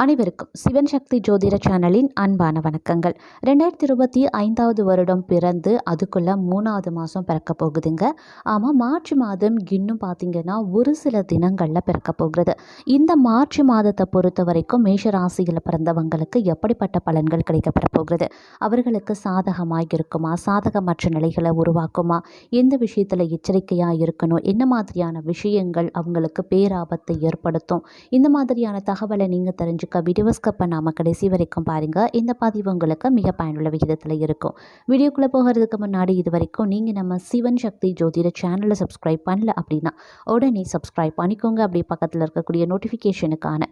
அனைவருக்கும் சிவன் சக்தி ஜோதிட சேனலின் அன்பான வணக்கங்கள். 2025வது வருடம் பிறந்து அதுக்குள்ள 3வது மாதம் பிறக்க போகுதுங்க. ஆமாம், மார்ச் மாதம் இன்னும் பார்த்தீங்கன்னா ஒரு சில தினங்களில் பிறக்க போகிறது. இந்த மார்ச் மாதத்தை பொறுத்த வரைக்கும் மேஷராசியில் பிறந்தவங்களுக்கு எப்படிப்பட்ட பலன்கள் கிடைக்கப்பெற போகிறது? அவர்களுக்கு சாதகமாக இருக்குமா, சாதகமற்ற நிலைகளை உருவாக்குமா, எந்த விஷயத்தில் எச்சரிக்கையாக இருக்கணும், என்ன மாதிரியான விஷயங்கள் அவங்களுக்கு பேராபத்தை ஏற்படுத்தும், இந்த மாதிரியான தகவலை நீங்கள் தெரிஞ்சு வீடியோ ஸ்கிப் பண்ணாமல் கடைசி வரைக்கும் பாருங்கள். இந்த பதிவு உங்களுக்கு மிக பயனுள்ள விகிதத்தில் இருக்கும். வீடியோக்குள்ளே போகிறதுக்கு முன்னாடி இது வரைக்கும் நீங்கள் நம்ம சிவன் சக்தி ஜோதிட சேனலை சப்ஸ்கிரைப் பண்ணல அப்படின்னா உடனே சப்ஸ்கிரைப் பண்ணிக்கோங்க. அப்படி பக்கத்தில் இருக்கக்கூடிய நோட்டிஃபிகேஷனுக்கான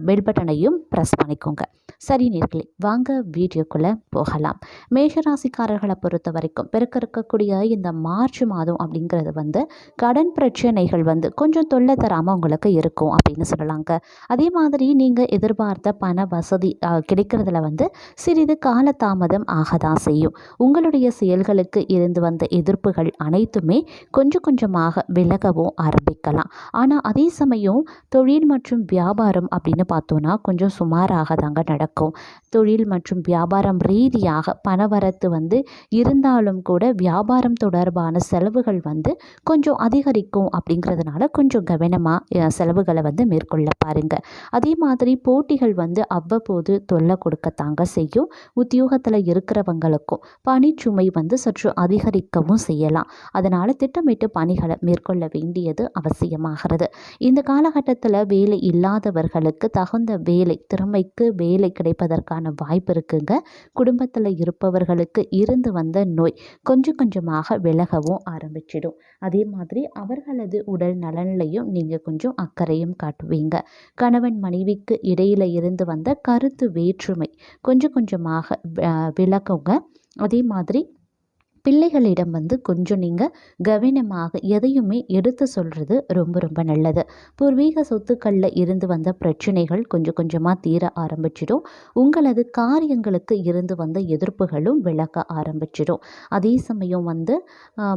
பெல் பட்டனையும் ப்ரெஸ் பண்ணிக்கோங்க. சரி நேர்களே, வாங்க வீடியோக்குள்ளே போகலாம். மேஷராசிக்காரர்களை பொறுத்த வரைக்கும் பிறக்க இருக்கக்கூடிய இந்த மார்ச் மாதம் அப்படிங்கிறது கடன் பிரச்சனைகள் கொஞ்சம் தொல்லை தராமல் உங்களுக்கு இருக்கும் அப்படின்னு சொல்லலாங்க. அதே மாதிரி நீங்கள் எதிர்பார்த்த பண வசதி கிடைக்கிறதுல சிறிது காலதாமதம் ஆகதான் செய்யும். உங்களுடைய செயல்களுக்கு இருந்து வந்த எதிர்ப்புகள் அனைத்துமே கொஞ்சம் கொஞ்சமாக விலகவும் ஆரம்பிக்கலாம். ஆனால் அதே சமயம் தொழில் மற்றும் வியாபாரம் அப்படின்னு பார்த்தோன்னா கொஞ்சம் சுமாராக தாங்க நடக்கும். தொழில் மற்றும் வியாபாரம் ரீதியாக பணவரத்து இருந்தாலும் கூட வியாபாரம் தொடர்பான செலவுகள் கொஞ்சம் அதிகரிக்கும். அப்படிங்கிறதுனால கொஞ்சம் கவனமாக செலவுகளை மேற்கொள்ள பாருங்க. அதே மாதிரி போட்டிகள் அவ்வப்போது தொல்லை கொடுக்கத்தாங்க செய்யும். உத்தியோகத்தில் இருக்கிறவங்களுக்கும் பணிச்சுமை சற்று அதிகரிக்கவும் செய்யலாம். அதனால் திட்டமிட்டு பணிகளை மேற்கொள்ள வேண்டியது அவசியமாகிறது. இந்த காலகட்டத்தில் வேலை இல்லாதவர்களுக்கு தகுந்த வேலை, திறமைக்கு வேலை கிடைப்பதற்கான வாய்ப்பு இருக்குங்க. குடும்பத்தில் இருப்பவர்களுக்கு இருந்து வந்த நோய் கொஞ்சம் கொஞ்சமாக விலகவும் ஆரம்பிச்சிடும். அதே மாதிரி அவர்களது உடல் நலன்லையும் நீங்கள் கொஞ்சம் அக்கறையும் காட்டுவீங்க. கணவன் மனைவிக்கு இடையில இருந்து வந்த கருத்து வேற்றுமை கொஞ்சம் கொஞ்சமாக விலகுங்க. அதே மாதிரி பிள்ளைகளிடம் கொஞ்சம் நீங்கள் கவனமாக எதையுமே எடுத்து சொல்கிறது ரொம்ப ரொம்ப நல்லது. பூர்வீக சொத்துக்களில் இருந்து வந்த பிரச்சனைகள் கொஞ்சம் கொஞ்சமாக தீர ஆரம்பிச்சிடும். உங்களது காரியங்களுக்கு இருந்து வந்த எதிர்ப்புகளும் விலக ஆரம்பிச்சிடும். அதே சமயம்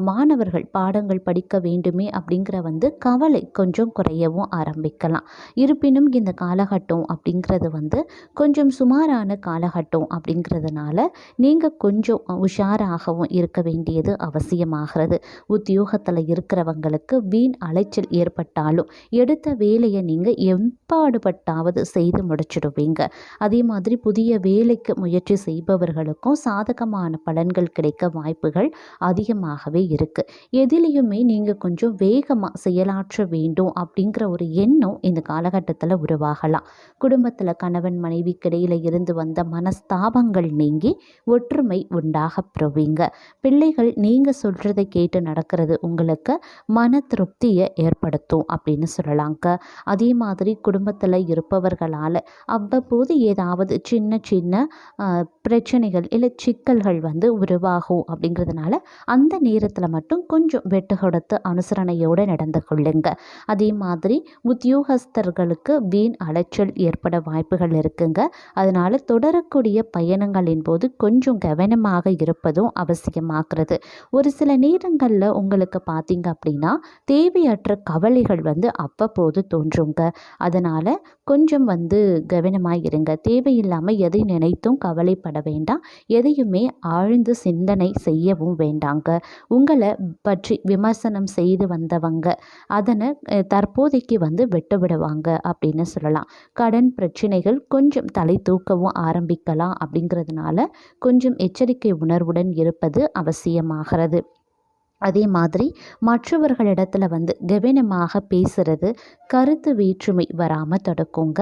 மாணவர்கள் பாடங்கள் படிக்க வேண்டுமே அப்படிங்கிற கவலை கொஞ்சம் குறையவும் ஆரம்பிக்கலாம். இருப்பினும் இந்த காலகட்டம் அப்படிங்கிறது கொஞ்சம் சுமாரான காலகட்டம் அப்படிங்கிறதுனால நீங்கள் கொஞ்சம் உஷாராகவும் இருக்க வேண்டியது அவசியமாகிறது. உத்தியோகத்தில் இருக்கிறவங்களுக்கு வீண் அலைச்சல் ஏற்பட்டாலும் எடுத்த வேலையை நீங்கள் எப்பாடுபட்டாவது செய்து முடிச்சிடுவீங்க. அதே மாதிரி புதிய வேலைக்கு முயற்சி செய்பவர்களுக்கும் சாதகமான பலன்கள் கிடைக்க வாய்ப்புகள் அதிகமாகவே இருக்கு. எதிலையுமே நீங்கள் கொஞ்சம் வேகமாக செயலாற்ற வேண்டும் அப்படிங்கிற ஒரு எண்ணம் இந்த காலகட்டத்தில் உருவாகலாம். குடும்பத்தில் கணவன் மனைவிக்கிடையில் இருந்து வந்த மனஸ்தாபங்கள் நீங்கி ஒற்றுமை உண்டாக பெறுவீங்க. பிள்ளைகள் நீங்கள் சொல்கிறத கேட்டு நடக்கிறது உங்களுக்கு மன திருப்தியை ஏற்படுத்தும் அப்படின்னு சொல்லலாங்க. அதே மாதிரி குடும்பத்தில் இருப்பவர்களால் அவ்வப்போது ஏதாவது சின்ன சின்ன பிரச்சனைகள் இல்லை சிக்கல்கள் உருவாகும். அப்படிங்கிறதுனால அந்த நேரத்தில் மட்டும் கொஞ்சம் வெட்டு கொடுத்து அனுசரணையோடு நடந்து கொள்ளுங்க. அதே மாதிரி உத்தியோகஸ்தர்களுக்கு வீண் அலைச்சல் ஏற்பட வாய்ப்புகள் இருக்குங்க. அதனால் தொடரக்கூடிய பயணங்களின் போது கொஞ்சம் கவனமாக இருப்பதும் அவசியமாகிறது. ஒரு சில நேரங்களில் உங்களுக்கு பார்த்தீங்க அப்படின்னா தேவையற்ற கவலைகள் அவ்வப்போது தோன்றுங்க. அதனால் கொஞ்சம் கவனமாக இருங்க. தேவையில்லாமல் எதை நினைத்தும் கவலைப்பட வேண்டாம். எதையுமே ஆழ்ந்து சிந்தனை செய்யவும் வேண்டாங்க. உங்களை பற்றி விமர்சனம் செய்து வந்தவங்க அதனை தற்போதைக்கு விட்டு விடுவாங்க அப்படின்னு சொல்லலாம். கடன் பிரச்சனைகள் கொஞ்சம் தலை தூக்கவும் ஆரம்பிக்கலாம். அப்படிங்கிறதுனால கொஞ்சம் எச்சரிக்கை உணர்வுடன் இருப்பது அவசியமாகிறது. அதே மாதிரி மற்றவர்களிடத்தில் கவனமாக பேசுகிறது கருத்து வேற்றுமை வராமல் தடுக்குங்க.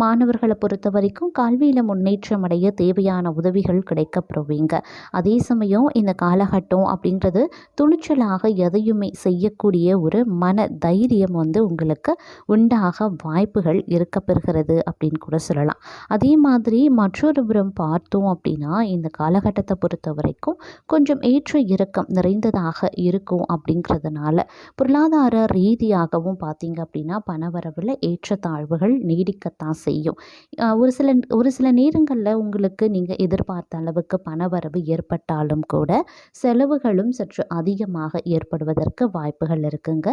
மாணவர்களை பொறுத்த வரைக்கும் கல்வியில் முன்னேற்றம் அடைய தேவையான உதவிகள் கிடைக்கப்பெறுவீங்க. அதே சமயம் இந்த காலகட்டம் அப்படின்றது துணிச்சலாக எதையுமே செய்யக்கூடிய ஒரு மன தைரியம் உங்களுக்கு உண்டாக வாய்ப்புகள் இருக்கப்பெறுகிறது அப்படின்னு கூட சொல்லலாம். அதே மாதிரி மற்றொரு புறம் பார்த்தோம் அப்படின்னா இந்த காலகட்டத்தை பொறுத்த வரைக்கும் கொஞ்சம் ஏற்ற இறக்கம் நிறைந்ததாக இருக்கும் அப்படிங்கிறதுனால பொருளாதார ரீதியாகவும் பார்த்தீங்க அப்படின்னா பணவரவில் ஏற்றத்தாழ்வுகள் நீடிக்கத்தான் செய்யும். ஒரு சில நேரங்களில் உங்களுக்கு நீங்கள் எதிர்பார்த்த அளவுக்கு பணவரவு ஏற்பட்டாலும் கூட செலவுகளும் சற்று அதிகமாக ஏற்படுவதற்கு வாய்ப்புகள் இருக்குங்க.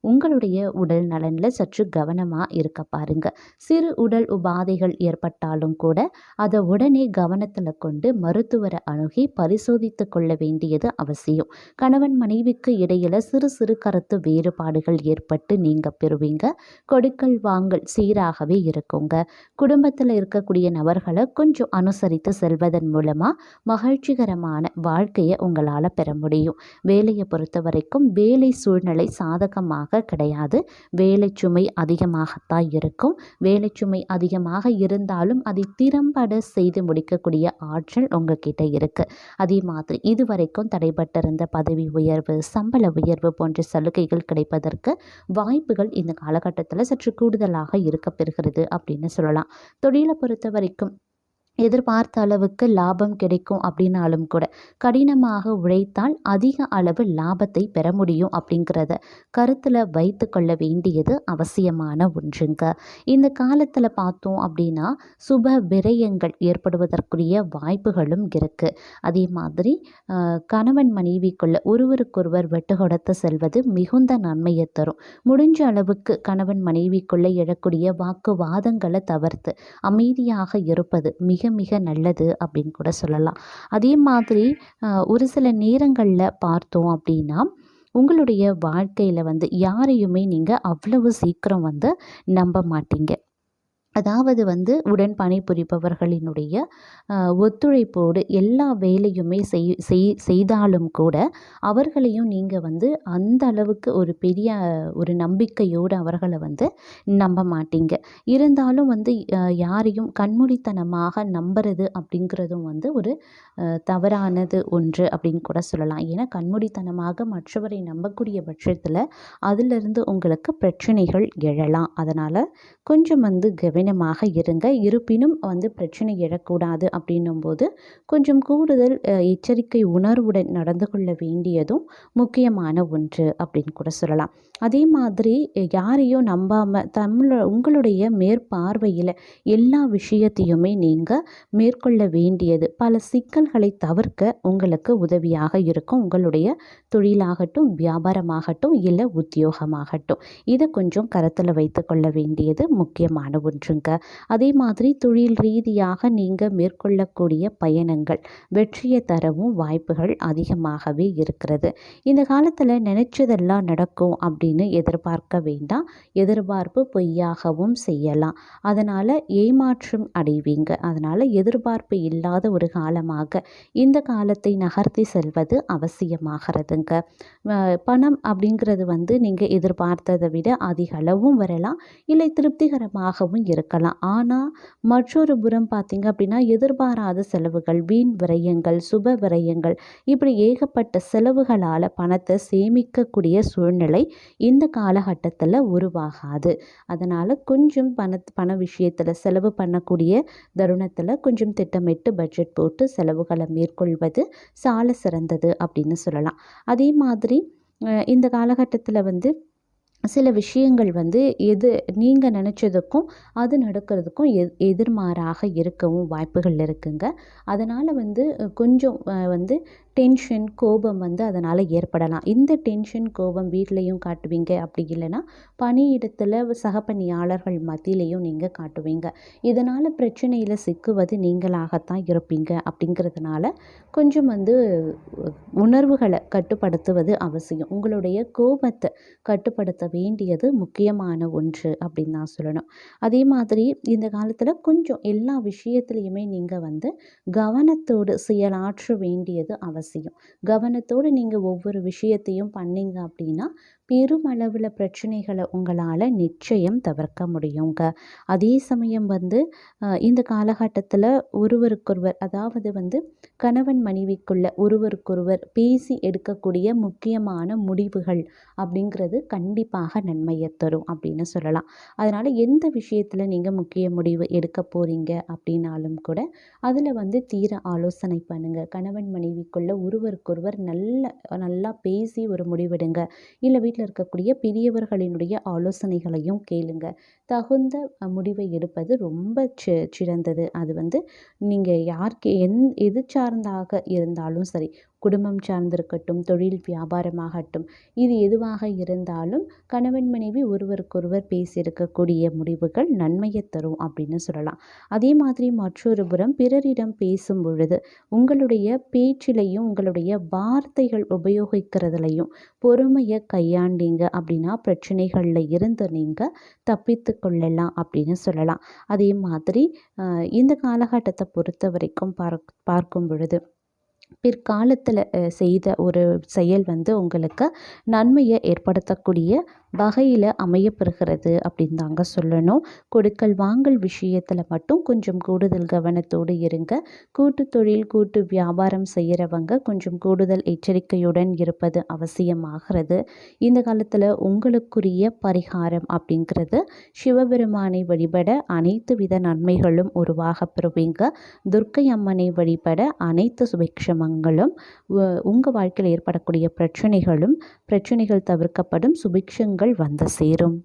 உங்களுடைய உடல் நலனில் சற்று கவனமாக இருக்க பாருங்க. சிறு உடல் உபாதைகள் ஏற்பட்டாலும் கூட அதை உடனே கவனத்தில் கொண்டு மருத்துவரை அணுகி பரிசோதித்து கொள்ள வேண்டியது அவசியம். கணவன் மனைவிக்கு இடையில சிறு சிறு கருத்து வேறுபாடுகள் ஏற்பட்டு நீங்க பெறுவீங்க. கொடுக்கல் வாங்கல் சீராகவே இருக்குங்க. குடும்பத்தில் இருக்கக்கூடிய நபர்களை கொஞ்சம் அனுசரித்து செல்வதன் மூலமா மகிழ்ச்சிகரமான வாழ்க்கையை உங்களால் பெற முடியும். வேலையை பொறுத்த வரைக்கும் வேலை சூழ்நிலை சாதகமாக கிடையாது. வேலை சுமை அதிகமாகத்தான் இருக்கும். வேலை சுமை அதிகமாக இருந்தாலும் அதை திறம்பட செய்து முடிக்கக்கூடிய ஆற்றல் உங்ககிட்ட இருக்கு. அதே மாதிரி இதுவரைக்கும் தடைபட்டிருந்த பதவி உயர்வு, சம்பள உயர்வு போன்ற சலுகைகள் கிடைப்பதற்கு வாய்ப்புகள் இந்த காலகட்டத்தில் சற்று கூடுதலாக இருக்க பெறுகிறது அப்படின்னு சொல்லலாம். தொழிலை பொறுத்த வரைக்கும் எதிர்பார்த்த அளவுக்கு லாபம் கிடைக்கும் அப்படின்னாலும் கூட கடினமாக உழைத்தால் அதிக அளவு லாபத்தை பெற முடியும் அப்படிங்கிறத கருத்தில் வைத்து கொள்ள வேண்டியது அவசியமான ஒன்றுங்க. இந்த காலத்தில் பார்த்தோம் அப்படின்னா சுப விரயங்கள் ஏற்படுவதற்குரிய வாய்ப்புகளும் இருக்குது. அதே மாதிரி கணவன் மனைவிக்குள்ள ஒருவருக்கொருவர் வெட்டு கொடுத்து செல்வது மிகுந்த நன்மையை தரும். முடிஞ்ச அளவுக்கு கணவன் மனைவிக்குள்ளே எழக்கூடிய வாக்குவாதங்களை தவிர்த்து அமைதியாக இருப்பது மிக மிக நல்லது அப்படின்னு கூட சொல்லலாம். அதே மாதிரி ஒரு சில நேரங்களில் பார்த்தோம் அப்படின்னா உங்களுடைய வாழ்க்கையில் யாரையுமே நீங்கள் அவ்வளவு சீக்கிரம் நம்ப மாட்டீங்க. அதாவது உடன் பணிபுரிபவர்களினுடைய ஒத்துழைப்போடு எல்லா வேலையுமே செய்தாலும் கூட அவர்களையும் நீங்கள் அந்த அளவுக்கு ஒரு பெரிய ஒரு நம்பிக்கையோடு அவர்களை நம்ப மாட்டீங்க. இருந்தாலும் யாரையும் கண்மூடித்தனமாக நம்புறது அப்படிங்கிறதும் ஒரு தவறானது ஒன்று அப்படின்னு கூட சொல்லலாம். ஏன்னா கண்மூடித்தனமாக மற்றவரை நம்பக்கூடிய பட்சத்தில் அதிலிருந்து உங்களுக்கு பிரச்சனைகள் எழலாம். அதனால் கொஞ்சம் கவனமாக இருங்க. இருப்பினும் பிரச்சனை எழக்கூடாது அப்படின்னும் போது கொஞ்சம் கூடுதல் எச்சரிக்கை உணர்வுடன் நடந்து கொள்ள வேண்டியதும் முக்கியமான ஒன்று அப்படின்னு கூட சொல்லலாம். அதே மாதிரி யாரையும் நம்பாமல் உங்களுடைய மேற்பார்வையில் எல்லா விஷயத்தையுமே நீங்கள் மேற்கொள்ள வேண்டியது பல சிக்கல்களை தவிர்க்க உங்களுக்கு உதவியாக இருக்கும். உங்களுடைய தொழிலாகட்டும், வியாபாரமாகட்டும், இல்லை உத்தியோகமாகட்டும், இதை கொஞ்சம் கருத்தில் வைத்து கொள்ள வேண்டியது முக்கியமான ஒன்றுங்க. அதே மாதிரி தொழில் ரீதியாக நீங்கள் மேற்கொள்ளக்கூடிய பயணங்கள் வெற்றியை தரவும் வாய்ப்புகள் அதிகமாகவே இருக்கிறது. இந்த காலத்தில் நினைச்சதெல்லாம் நடக்கும் அப்படின்னு எதிர்பார்க்க வேண்டாம். எதிர்பார்ப்பு பொய்யாகவும் செய்யலாம். அதனால் ஏமாற்றம் அடைவீங்க. அதனால் எதிர்பார்ப்பு இல்லாத ஒரு காலமாக இந்த காலத்தை நகர்த்தி செல்வது அவசியமாகிறதுங்க. பணம் அப்படிங்கிறது நீங்கள் எதிர்பார்த்ததை விட அதிக அளவும் வரலாம், இல்லை திருப்திகரமாகவும் இருக்கலாம். ஆனால் மற்றொரு புறம் பார்த்தீங்க அப்படின்னா எதிர்பாராத செலவுகள், வீண் விரயங்கள், சுப விரயங்கள், இப்படி ஏகப்பட்ட செலவுகளால் பணத்தை சேமிக்கக்கூடிய சூழ்நிலை இந்த காலகட்டத்தில் உருவாகாது. அதனால் கொஞ்சம் பண விஷயத்தில் செலவு பண்ணக்கூடிய தருணத்தில் கொஞ்சம் திட்டமிட்டு பட்ஜெட் போட்டு செலவுகளை மேற்கொள்வது சால சிறந்தது அப்படின்னு சொல்லலாம். அதே மாதிரி இந்த காலகட்டத்தில் சில விஷயங்கள் எது நீங்கள் நினச்சதுக்கும் அது நடக்கிறதுக்கும் எதிர்மாறாக இருக்கவும் வாய்ப்புகள் இருக்குங்க. அதனால் கொஞ்சம் டென்ஷன், கோபம் அதனால் ஏற்படலாம். இந்த டென்ஷன், கோபம் வீட்லேயும் காட்டுவீங்க. அப்படி இல்லைன்னா பணியிடத்தில் சக பணியாளர்கள் மத்தியிலையும் நீங்கள் காட்டுவீங்க. இதனால் பிரச்சனையில் சிக்குவது நீங்களாகத்தான் இருப்பீங்க. அப்படிங்கிறதுனால கொஞ்சம் உணர்வுகளை கட்டுப்படுத்துவது அவசியம். உங்களுடைய கோபத்தை கட்டுப்படுத்த வேண்டியது முக்கியமான ஒன்று அப்படின்னு தான் சொல்லணும். அதே மாதிரி இந்த காலத்தில் கொஞ்சம் எல்லா விஷயத்துலையுமே நீங்கள் கவனத்தோடு செயலாற்ற வேண்டியது அவசியம். கவனத்தோடு நீங்கள் ஒவ்வொரு விஷயத்தையும் பண்ணீங்க அப்படின்னா பெருமளவில் பிரச்சனைகளை உங்களால் நிச்சயம் தவிர்க்க முடியுங்க. அதே சமயம் வந்து இந்த காலகட்டத்தில் ஒருவருக்கொருவர், அதாவது வந்து கணவன் மனைவிக்குள்ள ஒருவருக்கொருவர் பேசி எடுக்கக்கூடிய முக்கியமான முடிவுகள் அப்படிங்கிறது கண்டிப்பாக நன்மையை தரும் அப்படின்னு சொல்லலாம். அதனால் எந்த விஷயத்தில் நீங்கள் முக்கிய முடிவு எடுக்க போகிறீங்க அப்படின்னாலும் கூட அதில் வந்து தீர ஆலோசனை பண்ணுங்கள். கணவன் மனைவிக்குள்ள ஒருவருக்கொருவர் நல்லா பேசி ஒரு முடிவெடுங்க. இல்லை வீட்டில் இருக்கக்கூடிய பெரியவர்களினுடைய ஆலோசனைகளையும் கேளுங்க. தகுந்த முடிவை எடுப்பது ரொம்ப சிறந்தது. அது வந்து நீங்கள் யாருக்கு எது சார்ந்தாக இருந்தாலும் சரி, குடும்பம் சார்ந்திருக்கட்டும், தொழில் வியாபாரமாகட்டும், இது எதுவாக இருந்தாலும் கணவன் மனைவி ஒருவருக்கொருவர் பேசி எடுக்கக்கூடிய முடிவுகள் நன்மையை தரும் அப்படின்னு சொல்லலாம். அதே மாதிரி மற்றொரு புறம் பிறரிடம் பேசும் பொழுது உங்களுடைய பேச்சிலையும் உங்களுடைய வார்த்தைகள் உபயோகிக்கிறதுலையும் பொறுமையை கையாண்டீங்க அப்படின்னா பிரச்சனைகளில் இருந்து நீங்கள் தப்பித்து கொள்ளலாம் அப்படின்னு சொல்லலாம். அதே மாதிரி இந்த காலகட்டத்தை பொறுத்த வரைக்கும் பார்க்கும் பொழுது பிற்காலத்தில் செய்த ஒரு செயல் வந்து உங்களுக்கு நன்மையை ஏற்படுத்தக்கூடிய வகையில் அமையப்பெறுகிறது அப்படின்னு தாங்க சொல்லணும். கொடுக்கல் வாங்கல் விஷயத்தில் மட்டும் கொஞ்சம் கூடுதல் கவனத்தோடு இருங்க. கூட்டு தொழில், கூட்டு வியாபாரம் செய்கிறவங்க கொஞ்சம் கூடுதல் எச்சரிக்கையுடன் இருப்பது அவசியமாகிறது. இந்த காலத்தில் உங்களுக்குரிய பரிகாரம் அப்படிங்கிறது சிவபெருமானை வழிபட அனைத்து வித நன்மைகளும் உருவாக பெறுவீங்க. துர்க்கை அம்மனை வழிபட அனைத்து சுபிக்ஷமங்களும், உங்கள் வாழ்க்கையில் ஏற்படக்கூடிய பிரச்சனைகள் தவிர்க்கப்படும், சுபிக்ஷங்கள் வந்து சேரும்.